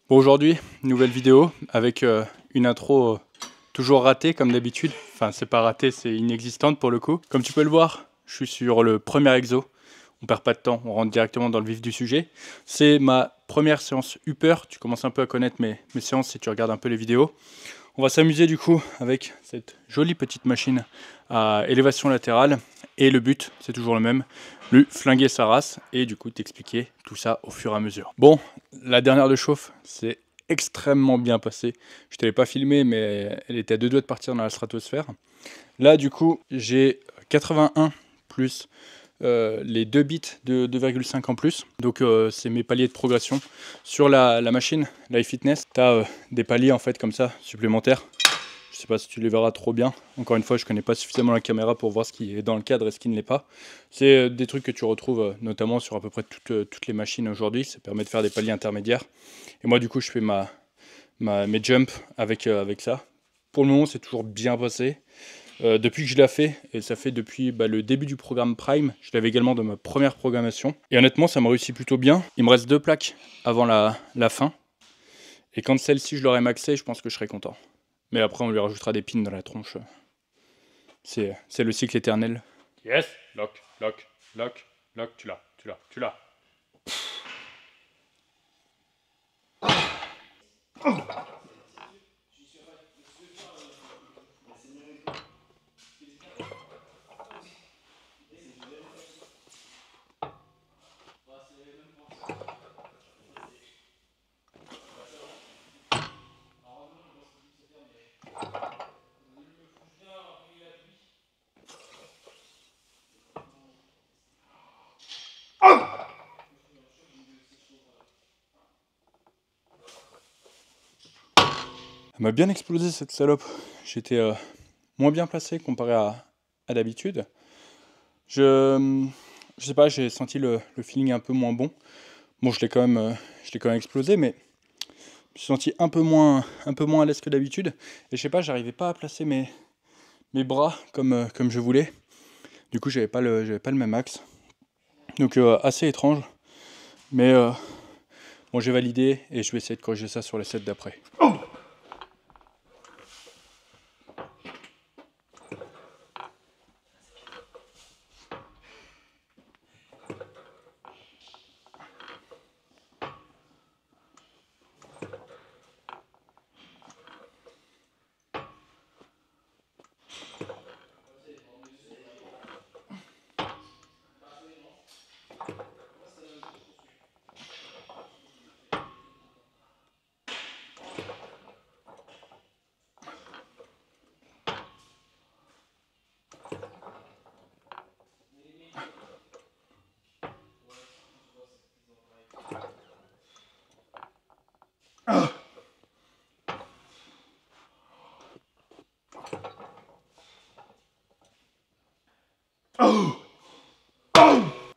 Bon, aujourd'hui, nouvelle vidéo avec une intro toujours ratée comme d'habitude. Enfin, c'est pas raté, c'est inexistante pour le coup. Comme tu peux le voir, je suis sur le premier exo. On perd pas de temps, on rentre directement dans le vif du sujet. C'est ma première séance upper. Tu commences un peu à connaître mes séances si tu regardes un peu les vidéos. On va s'amuser du coup avec cette jolie petite machine à élévation latérale. Et le but, c'est toujours le même, lui flinguer sa race et du coup t'expliquer tout ça au fur et à mesure. Bon, la dernière de chauffe, c'est extrêmement bien passé. Je ne t'avais pas filmé, mais elle était à deux doigts de partir dans la stratosphère. Là, du coup, j'ai 81 plus les 2 bits de 2,5 en plus. Donc, c'est mes paliers de progression. Sur la machine, l'iFitness, tu as des paliers en fait comme ça, supplémentaires. Je sais pas si tu les verras trop bien. Encore une fois, je connais pas suffisamment la caméra pour voir ce qui est dans le cadre et ce qui ne l'est pas. C'est des trucs que tu retrouves notamment sur à peu près toutes les machines aujourd'hui. Ça permet de faire des paliers intermédiaires. Et moi, du coup, je fais mes jumps avec ça. Pour le moment, c'est toujours bien passé. Depuis que je l'ai fait, et ça fait depuis le début du programme Prime, je l'avais également dans ma première programmation. Et honnêtement, ça m'a réussi plutôt bien. Il me reste 2 plaques avant la fin. Et quand celle-ci, je l'aurai maxée, je pense que je serai content. Mais après, on lui rajoutera des pins dans la tronche. C'est le cycle éternel. Yes, lock, lock, lock, lock, tu l'as. Elle m'a bien explosé cette salope. J'étais moins bien placé comparé à d'habitude. Je sais pas, j'ai senti le feeling un peu moins bon. Bon, je l'ai quand même explosé, mais je me suis senti un peu moins à l'aise que d'habitude. Et je sais pas, j'arrivais pas à placer mes bras comme je voulais. Du coup, j'avais pas le même axe. Donc assez étrange. Mais bon, j'ai validé et je vais essayer de corriger ça sur les sets d'après.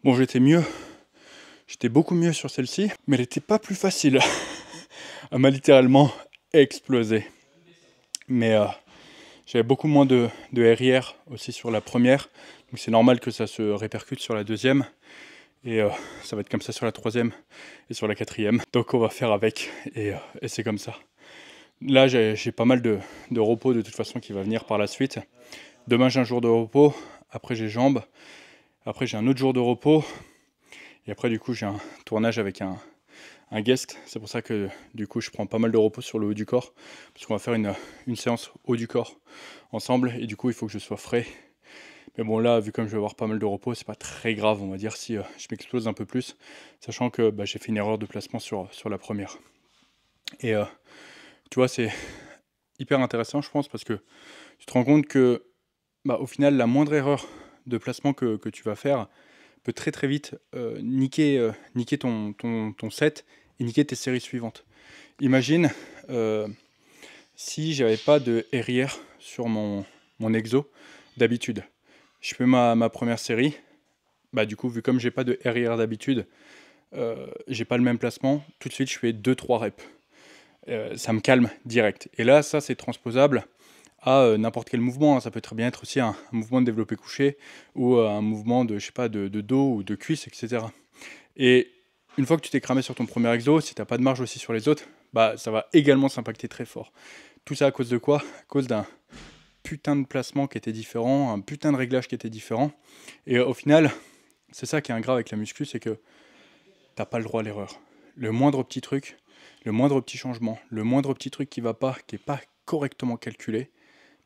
Bon, j'étais beaucoup mieux sur celle-ci, mais elle n'était pas plus facile. Elle m'a littéralement explosé. Mais j'avais beaucoup moins de RIR aussi sur la première, donc c'est normal que ça se répercute sur la deuxième. Et ça va être comme ça sur la troisième et sur la quatrième. Donc on va faire avec, et c'est comme ça. Là, j'ai pas mal de repos de toute façon qui va venir par la suite. Demain, j'ai un jour de repos, après j'ai jambes, après j'ai un autre jour de repos, et après du coup j'ai un tournage avec un guest. C'est pour ça que du coup je prends pas mal de repos sur le haut du corps, parce qu'on va faire une séance haut du corps ensemble, et du coup il faut que je sois frais. Mais bon, là, vu comme je vais avoir pas mal de repos, c'est pas très grave, on va dire, si je m'explose un peu plus, sachant que j'ai fait une erreur de placement sur la première. Et tu vois, c'est hyper intéressant, je pense, parce que tu te rends compte que au final, la moindre erreur de placement que tu vas faire peut très très vite niquer ton set et niquer tes séries suivantes. Imagine si j'avais pas de RIR sur mon exo d'habitude. Je fais ma première série, du coup, vu comme j'ai pas de RIR d'habitude, j'ai pas le même placement, tout de suite je fais 2-3 reps. Ça me calme direct. Et là, ça c'est transposable à n'importe quel mouvement, hein. Ça peut très bien être aussi un mouvement de développé couché ou un mouvement de, je sais pas, de dos ou de cuisse, etc. Et une fois que tu t'es cramé sur ton premier exo, si t'as pas de marge aussi sur les autres, bah ça va également s'impacter très fort. Tout ça à cause de quoi? À cause d'un putain de placement qui était différent, un putain de réglage qui était différent. Et au final, c'est ça qui est ingrat avec la muscu, c'est que t'as pas le droit à l'erreur. Le moindre petit truc, le moindre petit changement, le moindre petit truc qui va pas, qui est pas correctement calculé,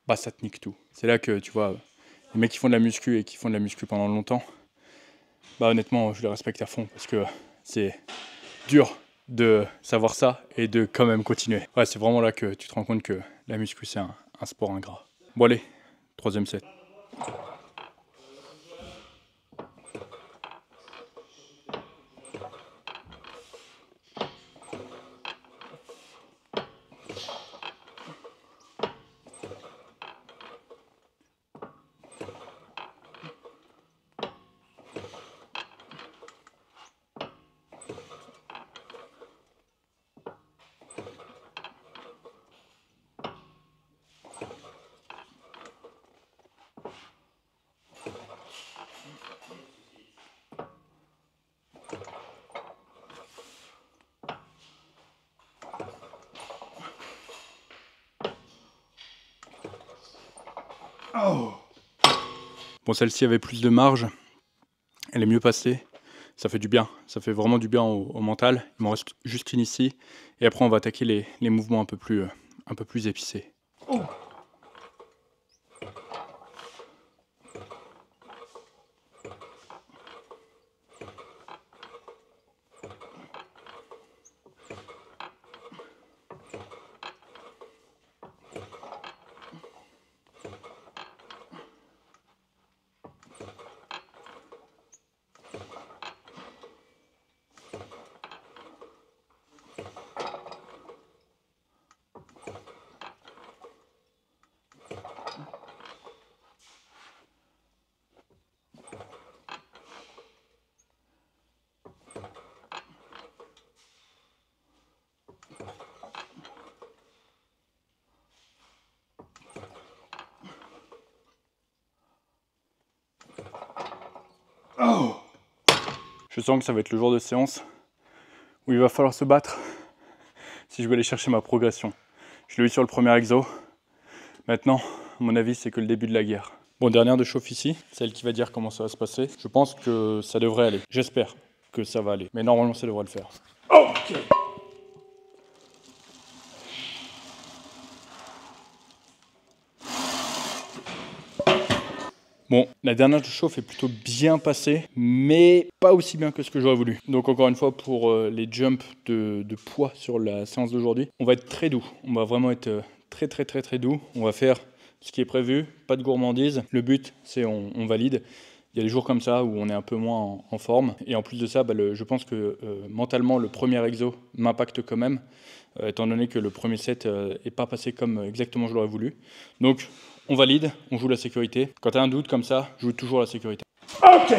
bah ça te nique tout. C'est là que tu vois, les mecs qui font de la muscu et qui font de la muscu pendant longtemps, bah honnêtement, je les respecte à fond parce que c'est dur de savoir ça et de quand même continuer. Ouais, c'est vraiment là que tu te rends compte que la muscu c'est un sport ingrat. Bon allez, troisième set. Oh. Bon, celle-ci avait plus de marge, elle est mieux passée, ça fait du bien, ça fait vraiment du bien au mental. Il m'en reste juste une ici, et après on va attaquer les mouvements un peu plus épicés. Oh. Oh. Je sens que ça va être le jour de séance où il va falloir se battre si je veux aller chercher ma progression. Je l'ai eu sur le premier exo. Maintenant, à mon avis, c'est que le début de la guerre. Bon, dernière de chauffe ici, celle qui va dire comment ça va se passer. Je pense que ça devrait aller. J'espère que ça va aller. Mais normalement, ça devrait le faire. Ok. Bon, la dernière de chauffe est plutôt bien passée, mais pas aussi bien que ce que j'aurais voulu. Donc encore une fois, pour les jumps de poids sur la séance d'aujourd'hui, on va être très doux. On va vraiment être très doux. On va faire ce qui est prévu, pas de gourmandise. Le but, c'est on valide. Il y a des jours comme ça où on est un peu moins en forme. Et en plus de ça, je pense que mentalement, le premier exo m'impacte quand même, étant donné que le premier set n'est pas passé comme exactement je l'aurais voulu. Donc, on valide, on joue la sécurité. Quand tu as un doute comme ça, joue toujours la sécurité. Ok.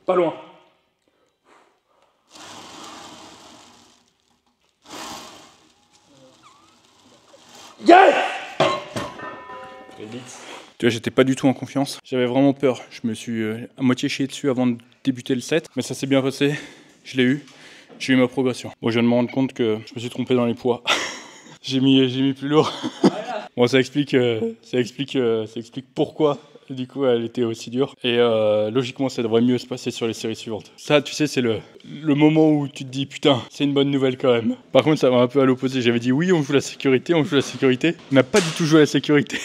Pas loin. Yes! Tu vois, j'étais pas du tout en confiance. J'avais vraiment peur. Je me suis à moitié chié dessus avant de débuter le set. Mais ça s'est bien passé. Je l'ai eu. J'ai eu ma progression. Bon, je viens de me rendre compte que je me suis trompé dans les poids. j'ai mis plus lourd. Bon, ça explique pourquoi. Du coup, elle était aussi dure. Et logiquement, ça devrait mieux se passer sur les séries suivantes. Ça, tu sais, c'est le moment où tu te dis, putain, c'est une bonne nouvelle quand même. Par contre, ça va un peu à l'opposé. J'avais dit, oui, on joue la sécurité. On n'a pas du tout joué la sécurité.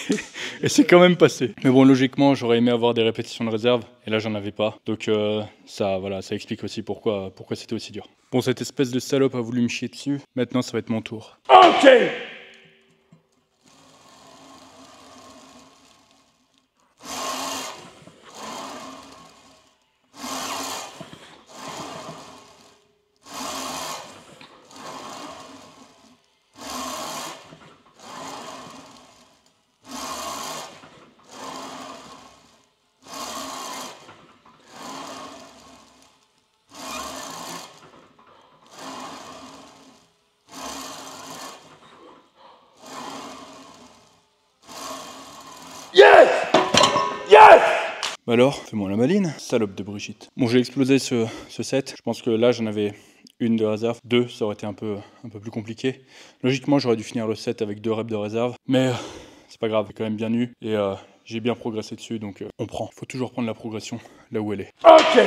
Et c'est quand même passé. Mais bon, logiquement, j'aurais aimé avoir des répétitions de réserve. Et là, j'en avais pas. Donc, ça explique aussi pourquoi c'était aussi dur. Bon, cette espèce de salope a voulu me chier dessus. Maintenant, ça va être mon tour. Ok! Bah alors, fais-moi la maline, salope de Brigitte. Bon, j'ai explosé ce set. Je pense que là, j'en avais une de réserve. 2, ça aurait été un peu plus compliqué. Logiquement, j'aurais dû finir le set avec 2 reps de réserve. Mais c'est pas grave, j'ai quand même bien eu. Et j'ai bien progressé dessus, donc on prend. Il faut toujours prendre la progression là où elle est. Ok!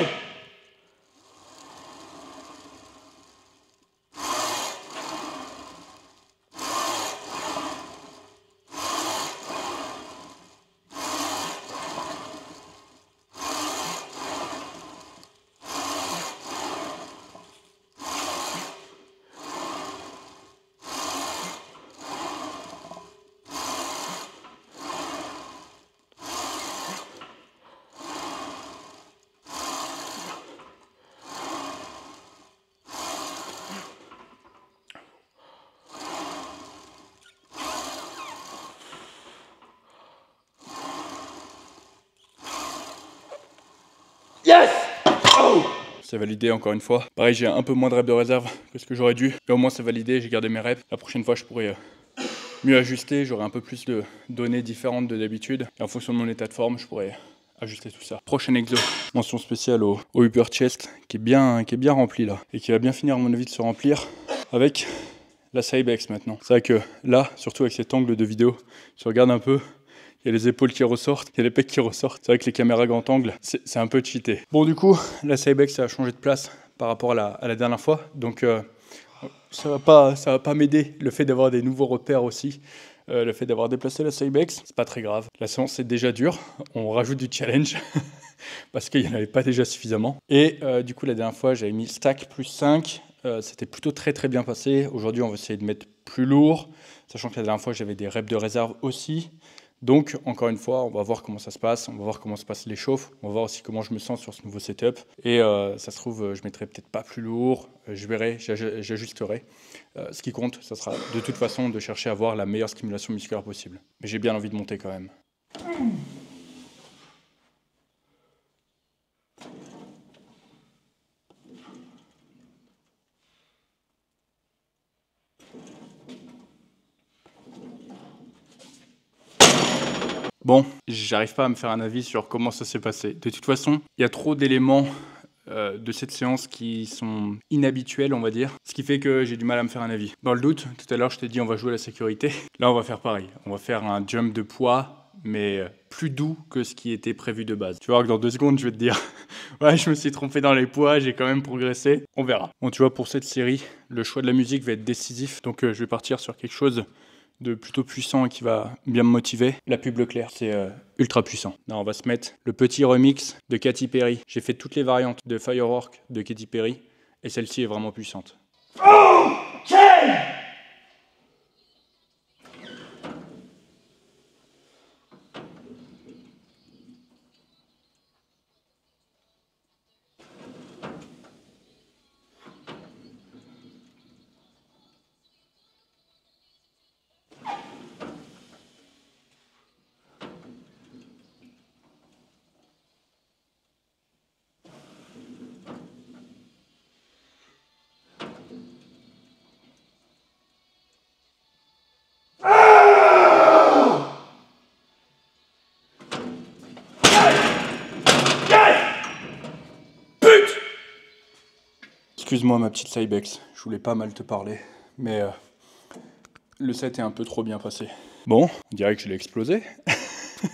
Yes! Oh! C'est validé encore une fois. Pareil, j'ai un peu moins de reps de réserve que ce que j'aurais dû. Mais au moins c'est validé, j'ai gardé mes reps. La prochaine fois, je pourrais mieux ajuster. J'aurai un peu plus de données différentes de d'habitude. Et en fonction de mon état de forme, je pourrais ajuster tout ça. Prochain exo. Mention spéciale au upper chest qui est bien rempli là. Et qui va bien finir à mon avis de se remplir avec la Cybex maintenant. C'est vrai que là, surtout avec cet angle de vidéo, si tu regardes un peu, il y a les épaules qui ressortent, il y a les pecs qui ressortent. C'est vrai que les caméras grand angle, c'est un peu cheaté. Bon, du coup, la Cybex, ça a changé de place par rapport à la dernière fois. Donc, ça va pas m'aider le fait d'avoir des nouveaux repères aussi. Le fait d'avoir déplacé la Cybex, c'est pas très grave. La séance est déjà dure. On rajoute du challenge parce qu'il n'y en avait pas déjà suffisamment. Et du coup, la dernière fois, j'avais mis stack plus 5. C'était plutôt très bien passé. Aujourd'hui, on va essayer de mettre plus lourd, sachant que la dernière fois, j'avais des reps de réserve aussi. Donc, encore une fois, on va voir comment ça se passe, on va voir comment se passe l'échauffe, on va voir aussi comment je me sens sur ce nouveau setup. Et ça se trouve, je mettrai peut-être pas plus lourd, je verrai, j'ajusterai. Ce qui compte, ça sera de toute façon de chercher à avoir la meilleure stimulation musculaire possible. Mais j'ai bien envie de monter quand même. Bon, j'arrive pas à me faire un avis sur comment ça s'est passé. De toute façon, il y a trop d'éléments de cette séance qui sont inhabituels, on va dire. Ce qui fait que j'ai du mal à me faire un avis. Dans le doute, tout à l'heure, je t'ai dit on va jouer à la sécurité. Là, on va faire pareil. On va faire un jump de poids, mais plus doux que ce qui était prévu de base. Tu vois que dans 2 secondes, je vais te dire ouais, je me suis trompé dans les poids, j'ai quand même progressé. On verra. Bon, tu vois, pour cette série, le choix de la musique va être décisif. Donc, je vais partir sur quelque chose de plutôt puissant et qui va bien me motiver. La pub Leclerc, c'est ultra puissant. Là, on va se mettre le petit remix de Katy Perry. J'ai fait toutes les variantes de Firework de Katy Perry et celle-ci est vraiment puissante. OK! Excuse-moi ma petite Cybex, je voulais pas mal te parler, mais le set est un peu trop bien passé. Bon, on dirait que je l'ai explosé.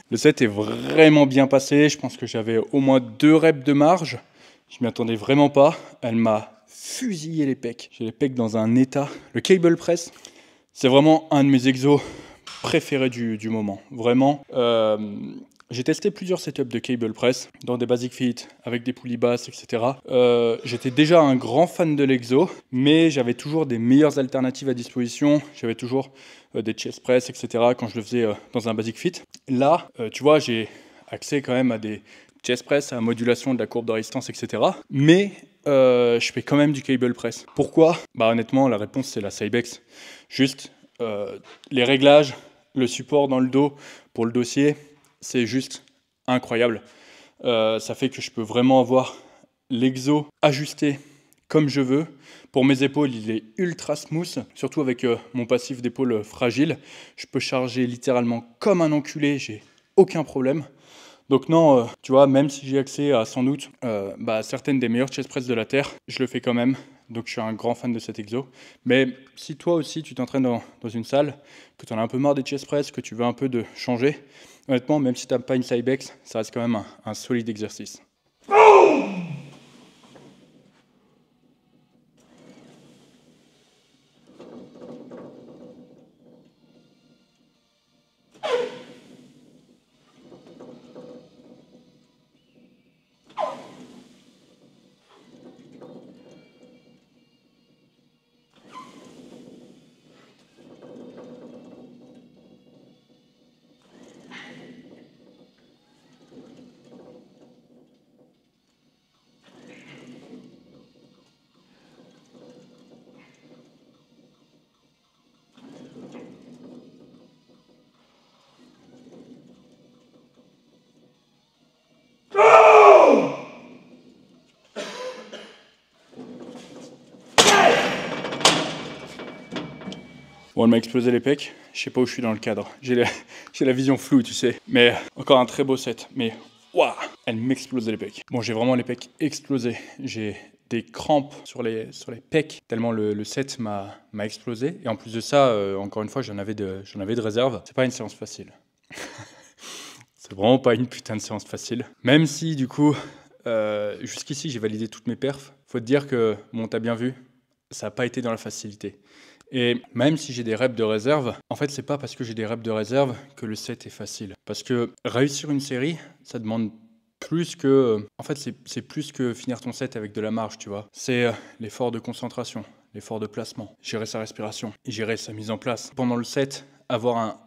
Le set est vraiment bien passé, je pense que j'avais au moins 2 reps de marge. Je m'y attendais vraiment pas, elle m'a fusillé les pecs. J'ai les pecs dans un état. Le cable press, c'est vraiment un de mes exos préférés du moment. Vraiment. J'ai testé plusieurs setups de cable press dans des basic fit, avec des poulies basses, etc. J'étais déjà un grand fan de l'exo, mais j'avais toujours des meilleures alternatives à disposition. J'avais toujours des chest press, etc. quand je le faisais dans un basic fit. Là, tu vois, j'ai accès quand même à des chest press, à modulation de la courbe de résistance, etc. Mais je fais quand même du cable press. Pourquoi? Bah honnêtement, la réponse c'est la Cybex. Juste les réglages, le support dans le dos pour le dossier, c'est juste incroyable. Ça fait que je peux vraiment avoir l'exo ajusté comme je veux. Pour mes épaules, il est ultra smooth, surtout avec mon passif d'épaule fragile. Je peux charger littéralement comme un enculé, j'ai aucun problème. Donc non, tu vois, même si j'ai accès à sans doute certaines des meilleures chest press de la Terre, je le fais quand même. Donc je suis un grand fan de cet exo. Mais si toi aussi tu t'entraînes dans une salle, que tu en as un peu marre des chest press, que tu veux un peu de changer, honnêtement, même si tu n'as pas une Cybex, ça reste quand même un solide exercice. Bon, elle m'a explosé les pecs. Je sais pas où je suis dans le cadre. J'ai la vision floue, tu sais. Mais encore un très beau set. Mais waouh, elle m'explosait les pecs. Bon, j'ai vraiment les pecs explosés. J'ai des crampes sur les pecs tellement le set m'a explosé. Et en plus de ça, encore une fois, j'en avais de réserve. C'est pas une séance facile. C'est vraiment pas une putain de séance facile. Même si du coup, jusqu'ici, j'ai validé toutes mes perfs. Faut te dire que, bon, t'as bien vu, ça n'a pas été dans la facilité. Et même si j'ai des reps de réserve, en fait, c'est pas parce que j'ai des reps de réserve que le set est facile. Parce que réussir une série, ça demande plus que... En fait, c'est plus que finir ton set avec de la marge, tu vois. C'est l'effort de concentration, l'effort de placement, gérer sa respiration, gérer sa mise en place. Pendant le set, avoir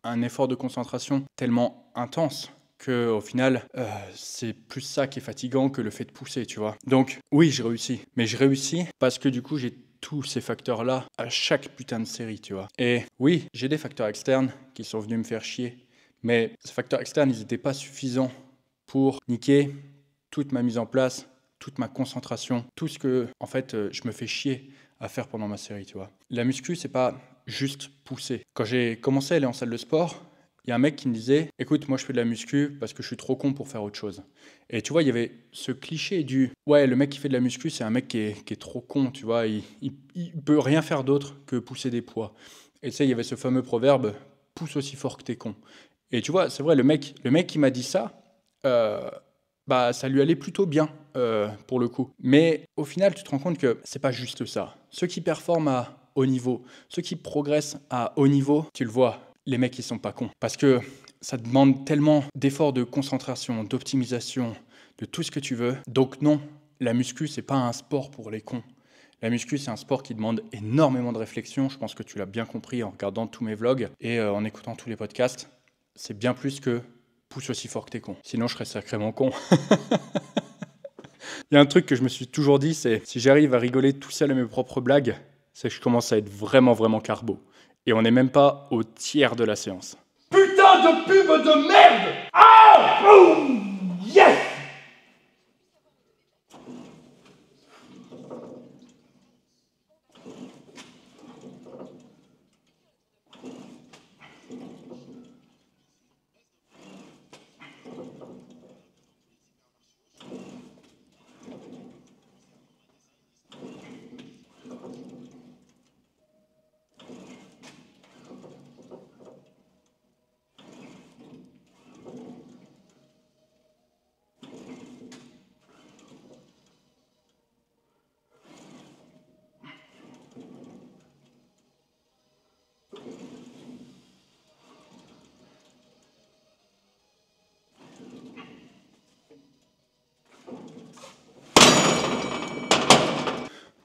un effort de concentration tellement intense que au final, c'est plus ça qui est fatigant que le fait de pousser, tu vois. Donc, oui, j'ai réussi. Mais je réussis parce que du coup, j'ai tous ces facteurs-là à chaque putain de série, tu vois. Et oui, j'ai des facteurs externes qui sont venus me faire chier, mais ces facteurs externes, ils n'étaient pas suffisants pour niquer toute ma mise en place, toute ma concentration, tout ce que, en fait, je me fais chier à faire pendant ma série, tu vois. La muscu, c'est pas juste pousser. Quand j'ai commencé à aller en salle de sport, il y a un mec qui me disait « Écoute, moi je fais de la muscu parce que je suis trop con pour faire autre chose. » Et tu vois, il y avait ce cliché du « Ouais, le mec qui fait de la muscu, c'est un mec qui est trop con, tu vois, il peut rien faire d'autre que pousser des poids. » Et tu sais, il y avait ce fameux proverbe « Pousse aussi fort que t'es con. » Et tu vois, c'est vrai, le mec qui m'a dit ça, ça lui allait plutôt bien pour le coup. Mais au final, tu te rends compte que c'est pas juste ça. Ceux qui performent à haut niveau, ceux qui progressent à haut niveau, tu le vois, les mecs, ils sont pas cons. Parce que ça demande tellement d'efforts de concentration, d'optimisation, de tout ce que tu veux. Donc non, la muscu, c'est pas un sport pour les cons. La muscu, c'est un sport qui demande énormément de réflexion. Je pense que tu l'as bien compris en regardant tous mes vlogs et en écoutant tous les podcasts. C'est bien plus que pousse aussi fort que t'es con. Sinon, je serais sacrément con. Il y a un truc que je me suis toujours dit, c'est si j'arrive à rigoler tout seul à mes propres blagues, c'est que je commence à être vraiment, vraiment carbo. Et on n'est même pas au tiers de la séance. Putain de pub de merde! Ah! Boum! Yes!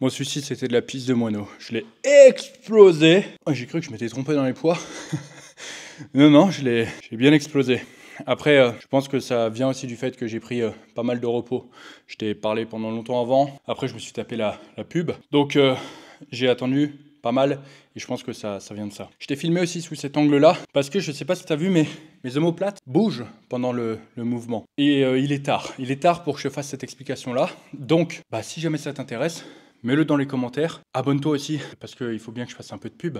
Bon, celui-ci, c'était de la pisse de moineau. Je l'ai explosé. Oh, j'ai cru que je m'étais trompé dans les poids. Non, j'ai bien explosé. Après, je pense que ça vient aussi du fait que j'ai pris pas mal de repos. Je t'ai parlé pendant longtemps avant. Après, je me suis tapé la pub. Donc, j'ai attendu pas mal. Et je pense que ça vient de ça. Je t'ai filmé aussi sous cet angle-là. Parce que je sais pas si tu as vu, mais mes omoplates bougent pendant le mouvement. Et il est tard. Il est tard pour que je fasse cette explication-là. Donc, si jamais ça t'intéresse, mets-le dans les commentaires. Abonne-toi aussi, parce qu'il faut bien que je fasse un peu de pub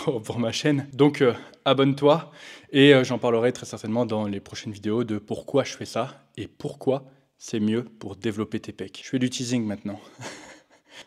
pour ma chaîne. Donc abonne-toi et j'en parlerai très certainement dans les prochaines vidéos de pourquoi je fais ça et pourquoi c'est mieux pour développer tes pecs. Je fais du teasing maintenant.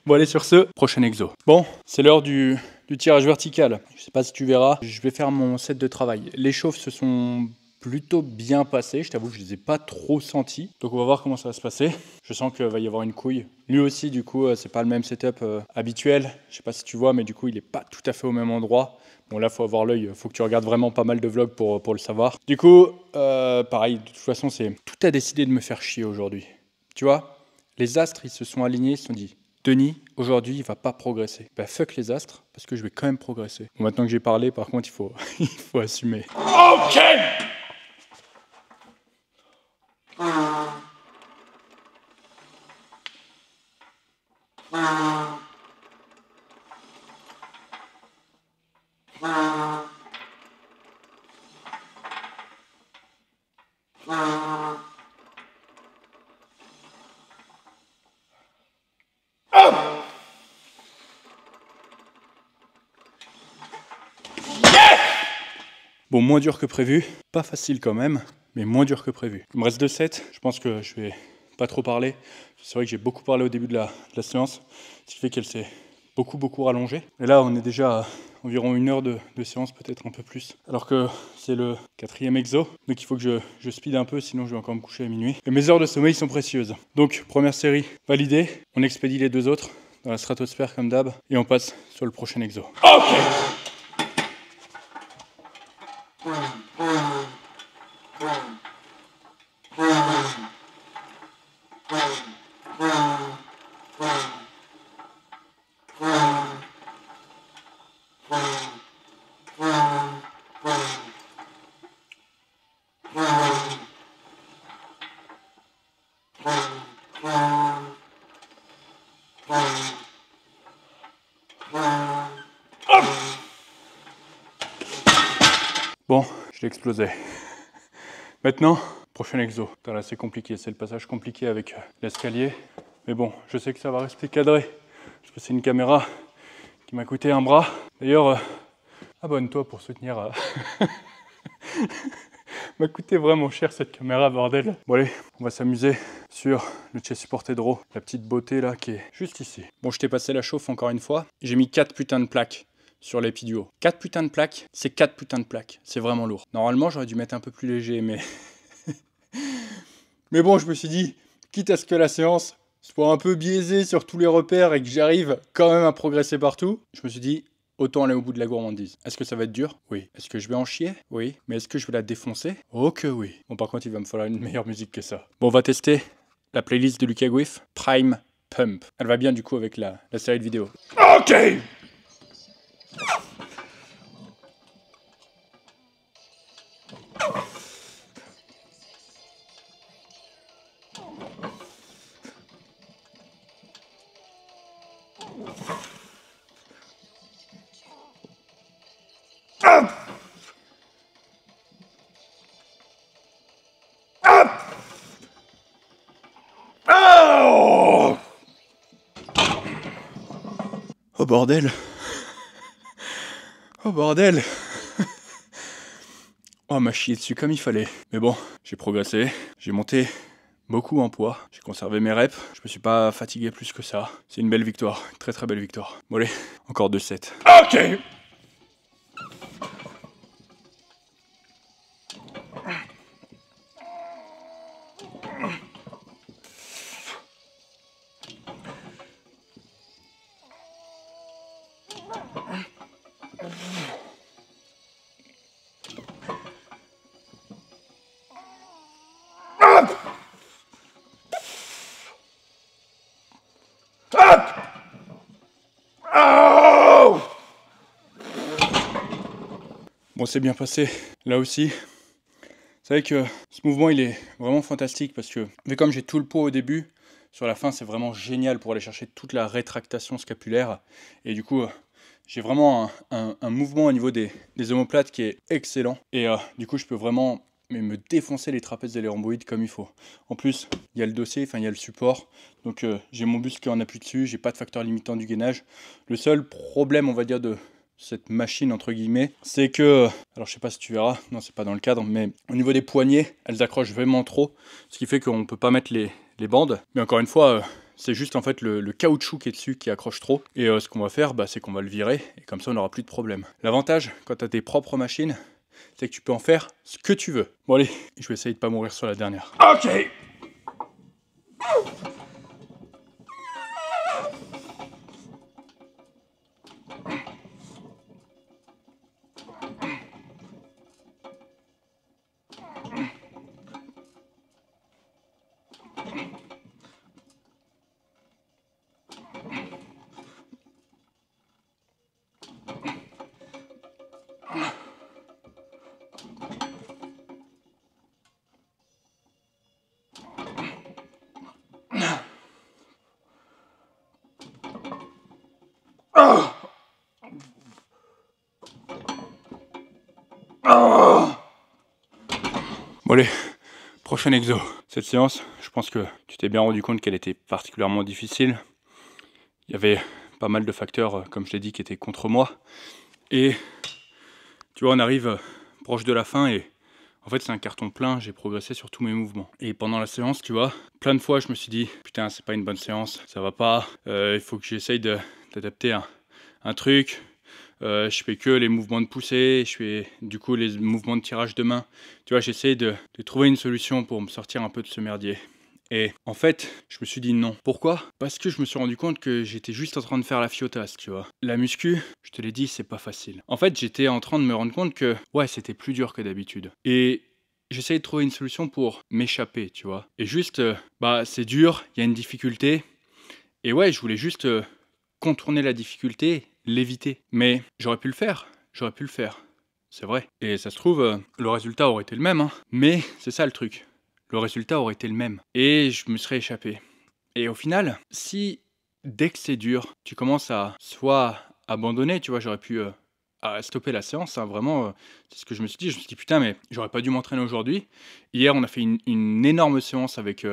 Bon allez, sur ce, prochain exo. Bon, c'est l'heure du tirage vertical. Je sais pas si tu verras, je vais faire mon set de travail. Les chauffes se sont plutôt bien passés, je t'avoue que je les ai pas trop sentis. Donc on va voir comment ça va se passer. Je sens qu'il va y avoir une couille. Lui aussi, du coup, c'est pas le même setup habituel. Je sais pas si tu vois, mais du coup, il est pas tout à fait au même endroit. Bon là, faut avoir l'œil, faut que tu regardes vraiment pas mal de vlogs pour le savoir. Du coup, pareil, de toute façon, tout a décidé de me faire chier aujourd'hui. Tu vois, les astres, ils se sont alignés, ils se sont dit, Denis, aujourd'hui, il va pas progresser. Bah fuck les astres, parce que je vais quand même progresser. Bon, maintenant que j'ai parlé, par contre, il faut assumer. Ok. Bon, moins dur que prévu. Pas facile quand même, mais moins dur que prévu. Il me reste 2 sets. Je pense que je vais pas trop parler. C'est vrai que j'ai beaucoup parlé au début de la séance, ce qui fait qu'elle s'est beaucoup rallongée. Et là, on est déjà à environ 1 heure de séance, peut-être un peu plus. Alors que c'est le 4e exo, donc il faut que je speed un peu, sinon je vais encore me coucher à minuit. Et mes heures de sommeil sont précieuses. Donc, première série validée. On expédie les 2 autres dans la stratosphère comme d'hab, et on passe sur le prochain exo. Ok. Bon, je l'ai explosé. Maintenant, prochain exo. Là, c'est compliqué, c'est le passage compliqué avec l'escalier. Mais bon, je sais que ça va rester cadré, parce que c'est une caméra qui m'a coûté un bras. D'ailleurs, abonne-toi pour soutenir... m'a coûté vraiment cher cette caméra, bordel. Bon allez, on va s'amuser sur le chest supported row. La petite beauté là qui est juste ici. Bon, je t'ai passé la chauffe encore une fois. J'ai mis 4 putains de plaques sur l'épi du haut. 4 putains de plaques, c'est 4 putains de plaques. C'est vraiment lourd. Normalement, j'aurais dû mettre un peu plus léger, mais... mais bon, je me suis dit, quitte à ce que la séance soit un peu biaisée sur tous les repères et que j'arrive quand même à progresser partout, je me suis dit, autant aller au bout de la gourmandise. Est-ce que ça va être dur? Oui. Est-ce que je vais en chier? Oui. Mais est-ce que je vais la défoncer? Oh que oui. Bon, par contre, il va me falloir une meilleure musique que ça. Bon, on va tester la playlist de Lucas Gouif, Prime Pump. Elle va bien du coup avec la série de vidéos. Ok. Oh. Oh bordel. Oh bordel. Oh, m'a chié dessus comme il fallait. Mais bon, j'ai progressé, j'ai monté beaucoup en poids, j'ai conservé mes reps, je me suis pas fatigué plus que ça. C'est une belle victoire, une très belle victoire. Bon allez, encore 2 sets. Ok. Oh. Bon, c'est bien passé, là aussi. C'est vrai que ce mouvement, il est vraiment fantastique parce que, vu comme j'ai tout le poids au début, sur la fin, c'est vraiment génial pour aller chercher toute la rétractation scapulaire. Et du coup, j'ai vraiment un mouvement au niveau des omoplates qui est excellent. Et du coup, je peux vraiment mais me défoncer les trapèzes et les rhomboïdes comme il faut. En plus, il y a le dossier, enfin il y a le support, donc j'ai mon buste qui en appuie dessus, j'ai pas de facteur limitant du gainage. Le seul problème, on va dire, de cette machine entre guillemets, c'est que, alors je sais pas si tu verras, non c'est pas dans le cadre, mais au niveau des poignets, elles accrochent vraiment trop, ce qui fait qu'on peut pas mettre les bandes. Mais encore une fois, c'est juste en fait le caoutchouc qui est dessus qui accroche trop. Et ce qu'on va faire, c'est qu'on va le virer et comme ça on n'aura plus de problème. L'avantage quand tu as tes propres machines, c'est que tu peux en faire ce que tu veux. Bon allez, je vais essayer de pas mourir sur la dernière. Ok. Bon allez, prochain exo. Cette séance, je pense que tu t'es bien rendu compte qu'elle était particulièrement difficile. Il y avait pas mal de facteurs, comme je l'ai dit, qui étaient contre moi. Et tu vois, on arrive proche de la fin et en fait c'est un carton plein, j'ai progressé sur tous mes mouvements. Et pendant la séance, tu vois, plein de fois je me suis dit, putain c'est pas une bonne séance, ça va pas, il faut que j'essaye d'adapter un truc. Je fais que les mouvements de poussée, je fais du coup les mouvements de tirage de main. Tu vois, j'essaie de trouver une solution pour me sortir un peu de ce merdier. Et en fait, je me suis dit non. Pourquoi? Parce que je me suis rendu compte que j'étais juste en train de faire la fiotasse, tu vois. La muscu, je te l'ai dit, c'est pas facile. En fait, j'étais en train de me rendre compte que, ouais, c'était plus dur que d'habitude. Et j'essayais de trouver une solution pour m'échapper, tu vois. Et juste, c'est dur, il y a une difficulté. Et ouais, je voulais juste contourner la difficulté, l'éviter. Mais j'aurais pu le faire, c'est vrai. Et ça se trouve, le résultat aurait été le même, hein. Mais c'est ça le truc. Le résultat aurait été le même. Et je me serais échappé. Et au final, si dès que c'est dur, tu commences à soit abandonner, tu vois, j'aurais pu stopper la séance, hein, vraiment, c'est ce que je me suis dit. Je me suis dit, putain, mais j'aurais pas dû m'entraîner aujourd'hui. Hier, on a fait une énorme séance avec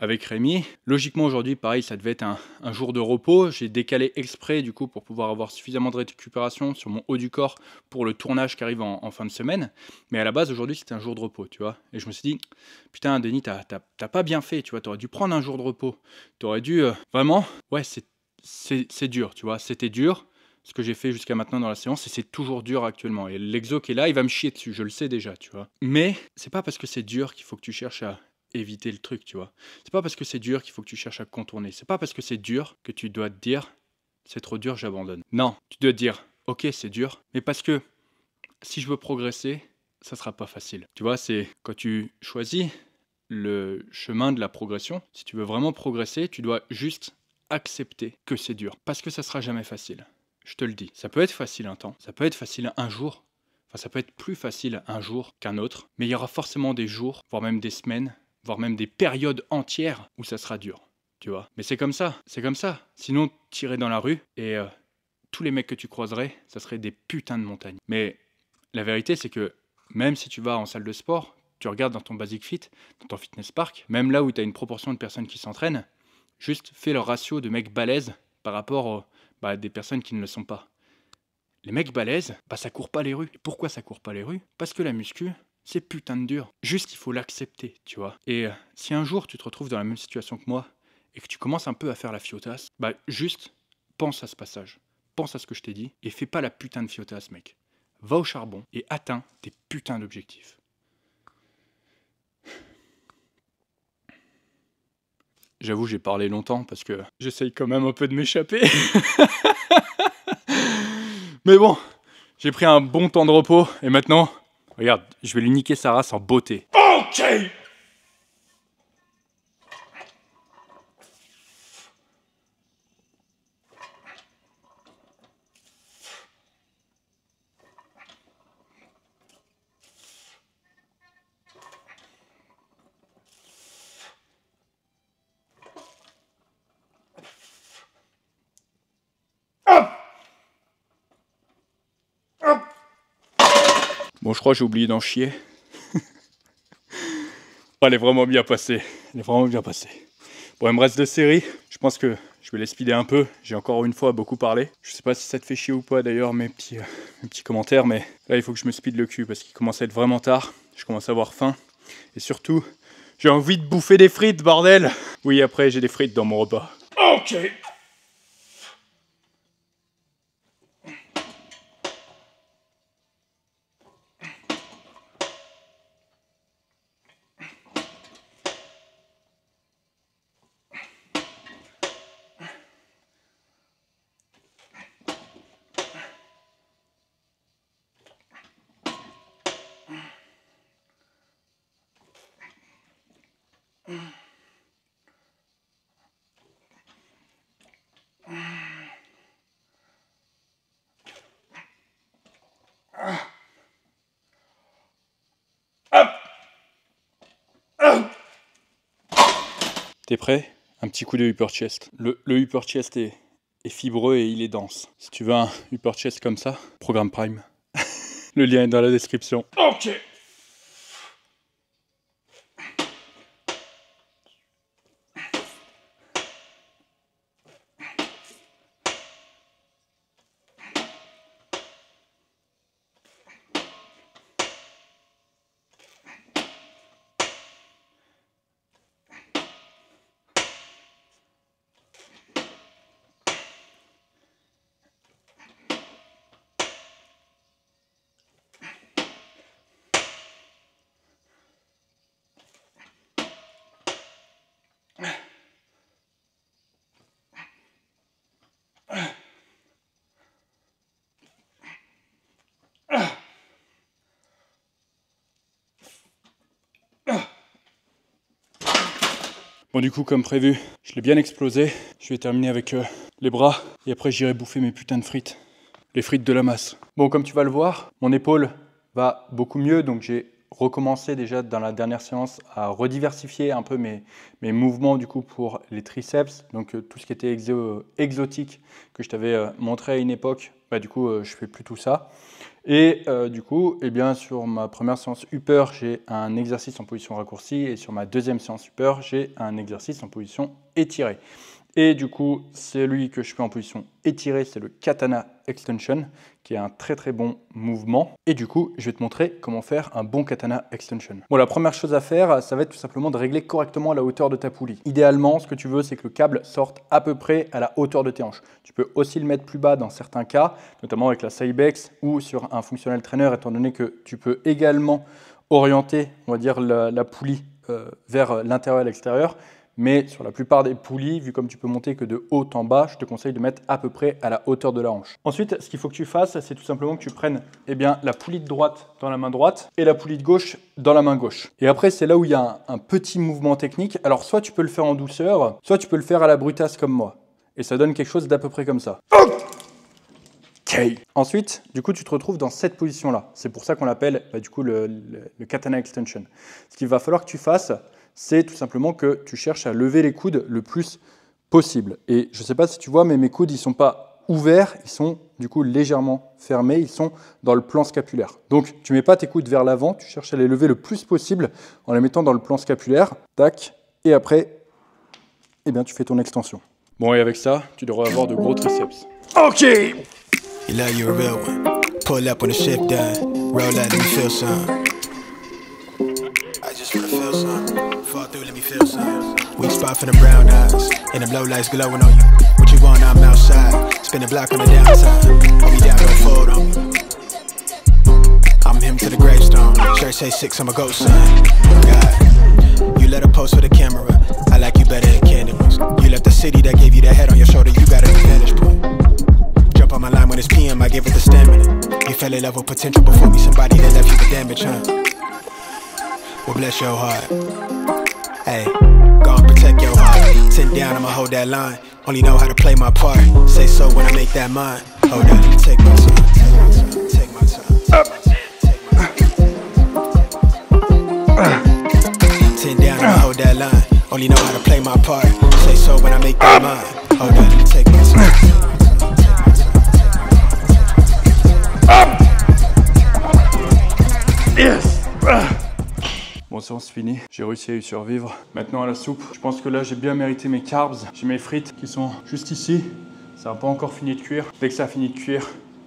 Rémi. Logiquement, aujourd'hui, pareil, ça devait être un jour de repos. J'ai décalé exprès, du coup, pour pouvoir avoir suffisamment de récupération sur mon haut du corps pour le tournage qui arrive en fin de semaine. Mais à la base, aujourd'hui, c'était un jour de repos, tu vois. Et je me suis dit, putain, Denis, t'as pas bien fait, tu vois. T'aurais dû prendre un jour de repos. T'aurais dû, vraiment, ouais, c'est dur, tu vois. C'était dur, ce que j'ai fait jusqu'à maintenant dans la séance, et c'est toujours dur actuellement. Et l'exo qui est là, il va me chier dessus, je le sais déjà, tu vois. Mais c'est pas parce que c'est dur qu'il faut que tu cherches à éviter le truc, tu vois. C'est pas parce que c'est dur qu'il faut que tu cherches à contourner. C'est pas parce que c'est dur que tu dois te dire c'est trop dur, j'abandonne. Non, tu dois te dire ok, c'est dur, mais parce que si je veux progresser, ça sera pas facile. Tu vois, c'est quand tu choisis le chemin de la progression, si tu veux vraiment progresser, tu dois juste accepter que c'est dur parce que ça sera jamais facile. Je te le dis, ça peut être facile un temps, ça peut être facile un jour. Enfin, ça peut être plus facile un jour qu'un autre, mais il y aura forcément des jours, voire même des semaines, voire même des périodes entières où ça sera dur, tu vois. Mais c'est comme ça. Sinon, tu irais dans la rue et tous les mecs que tu croiserais, ça serait des putains de montagnes. Mais la vérité, c'est que même si tu vas en salle de sport, tu regardes dans ton Basic Fit, dans ton Fitness Park, même là où tu as une proportion de personnes qui s'entraînent, juste fais le ratio de mecs balèzes par rapport à des personnes qui ne le sont pas. Les mecs balèzes, ça court pas les rues. Et pourquoi ça court pas les rues? Parce que la muscu, c'est putain de dur. Juste, il faut l'accepter, tu vois. Et si un jour tu te retrouves dans la même situation que moi et que tu commences un peu à faire la fiotasse, juste pense à ce passage. Pense à ce que je t'ai dit et fais pas la putain de fiotasse, mec. Va au charbon et atteins tes putains d'objectifs. J'avoue, j'ai parlé longtemps parce que j'essaye quand même un peu de m'échapper. Mais bon, j'ai pris un bon temps de repos et maintenant, regarde, je vais lui niquer sa race en beauté. Ok. Bon, je crois que j'ai oublié d'en chier. Oh, elle est vraiment bien passée. Elle est vraiment bien passée. Bon, il me reste 2 séries. Je pense que je vais les speeder un peu. J'ai encore une fois beaucoup parlé. Je sais pas si ça te fait chier ou pas d'ailleurs mes petits commentaires, mais là il faut que je me speed le cul parce qu'il commence à être vraiment tard. Je commence à avoir faim. Et surtout, j'ai envie de bouffer des frites, bordel! Oui, après j'ai des frites dans mon repas. Ok. T'es prêt? Un petit coup de upper chest. Le upper chest est fibreux et il est dense. Si tu veux un upper chest comme ça, programme Prime. Le lien est dans la description. Ok. Bon, du coup, comme prévu, je l'ai bien explosé. Je vais terminer avec les bras et après j'irai bouffer mes putains de frites. Les frites de la masse. Bon, comme tu vas le voir, mon épaule va beaucoup mieux, donc j'ai recommencé déjà dans la dernière séance à rediversifier un peu mes mouvements du coup pour les triceps, donc tout ce qui était exotique que je t'avais montré à une époque, bah, du coup je fais plus tout ça. Et du coup, eh bien, sur ma première séance upper, j'ai un exercice en position raccourcie et sur ma deuxième séance upper, j'ai un exercice en position étirée. Et du coup, celui que je fais en position étirée, c'est le Katana Extension, qui est un très très bon mouvement. Et du coup, je vais te montrer comment faire un bon Katana Extension. Bon, la première chose à faire, ça va être tout simplement de régler correctement la hauteur de ta poulie. Idéalement, ce que tu veux, c'est que le câble sorte à peu près à la hauteur de tes hanches. Tu peux aussi le mettre plus bas dans certains cas, notamment avec la Cybex ou sur un functional trainer, étant donné que tu peux également orienter, on va dire, la poulie vers l'intérieur et l'extérieur. Mais sur la plupart des poulies, vu comme tu peux monter que de haut en bas, je te conseille de mettre à peu près à la hauteur de la hanche. Ensuite, ce qu'il faut que tu fasses, c'est tout simplement que tu prennes la poulie de droite dans la main droite et la poulie de gauche dans la main gauche. Et après, c'est là où il y a un petit mouvement technique. Alors, soit tu peux le faire en douceur, soit tu peux le faire à la brutasse comme moi. Et ça donne quelque chose d'à peu près comme ça. Okay. Ensuite, du coup, tu te retrouves dans cette position-là. C'est pour ça qu'on l'appelle du coup le Katana Extension. Ce qu'il va falloir que tu fasses, c'est tout simplement que tu cherches à lever les coudes le plus possible. Et je ne sais pas si tu vois, mais mes coudes, ils ne sont pas ouverts, ils sont du coup légèrement fermés, ils sont dans le plan scapulaire. Donc, tu ne mets pas tes coudes vers l'avant, tu cherches à les lever le plus possible en les mettant dans le plan scapulaire. Tac, et après, eh bien, tu fais ton extension. Bon, et avec ça, tu devrais avoir de gros triceps. Ok. You love you a real one. Pull up when the shift done. Roll out, let me feel some. I just wanna feel some. Fall through, let me feel some. Weak spot for the brown eyes. And them low lights glowing on you. What you want, I'm outside. Spin the block on the downside. Hold me down, don't fold on me. I'm him to the gravestone. Shirt say 6, I'm a ghost son. God. You let her post with a camera. I like you better than candles. You left the city that gave you the head on your shoulder. You got an advantage point. Jump on my line when it's PM, I give it the stamina. You fell in love with potential before me, somebody that left you for damage, huh? Well, bless your heart. Hey, go and protect your heart. Sit down, I'ma hold that line. Only know how to play my part. Say so when I make that mine. Hold up, take my time, take my time, take my time. Sit down, I'ma hold that line. Only know how to play my part. Say so when I make that mine. Hold up, take my time. Bon, séance finie. J'ai réussi à y survivre. Maintenant à la soupe. Je pense que là j'ai bien mérité mes carbs. J'ai mes frites qui sont juste ici. Ça n'a pas encore fini de cuire. Dès que ça a fini de cuire,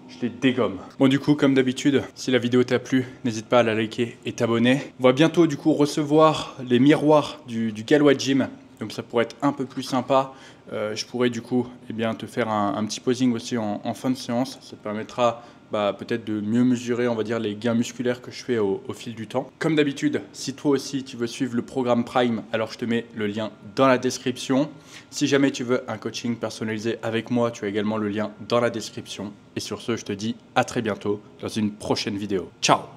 je les dégomme. Bon du coup, comme d'habitude, si la vidéo t'a plu, n'hésite pas à la liker et t'abonner. On va bientôt du coup recevoir les miroirs du Galois Gym. Donc ça pourrait être un peu plus sympa. Je pourrais du coup te faire un petit posing aussi en fin de séance. Ça te permettra peut-être de mieux mesurer, on va dire, les gains musculaires que je fais au fil du temps. Comme d'habitude, si toi aussi tu veux suivre le programme Prime, alors je te mets le lien dans la description. Si jamais tu veux un coaching personnalisé avec moi, tu as également le lien dans la description. Et sur ce, je te dis à très bientôt dans une prochaine vidéo. Ciao!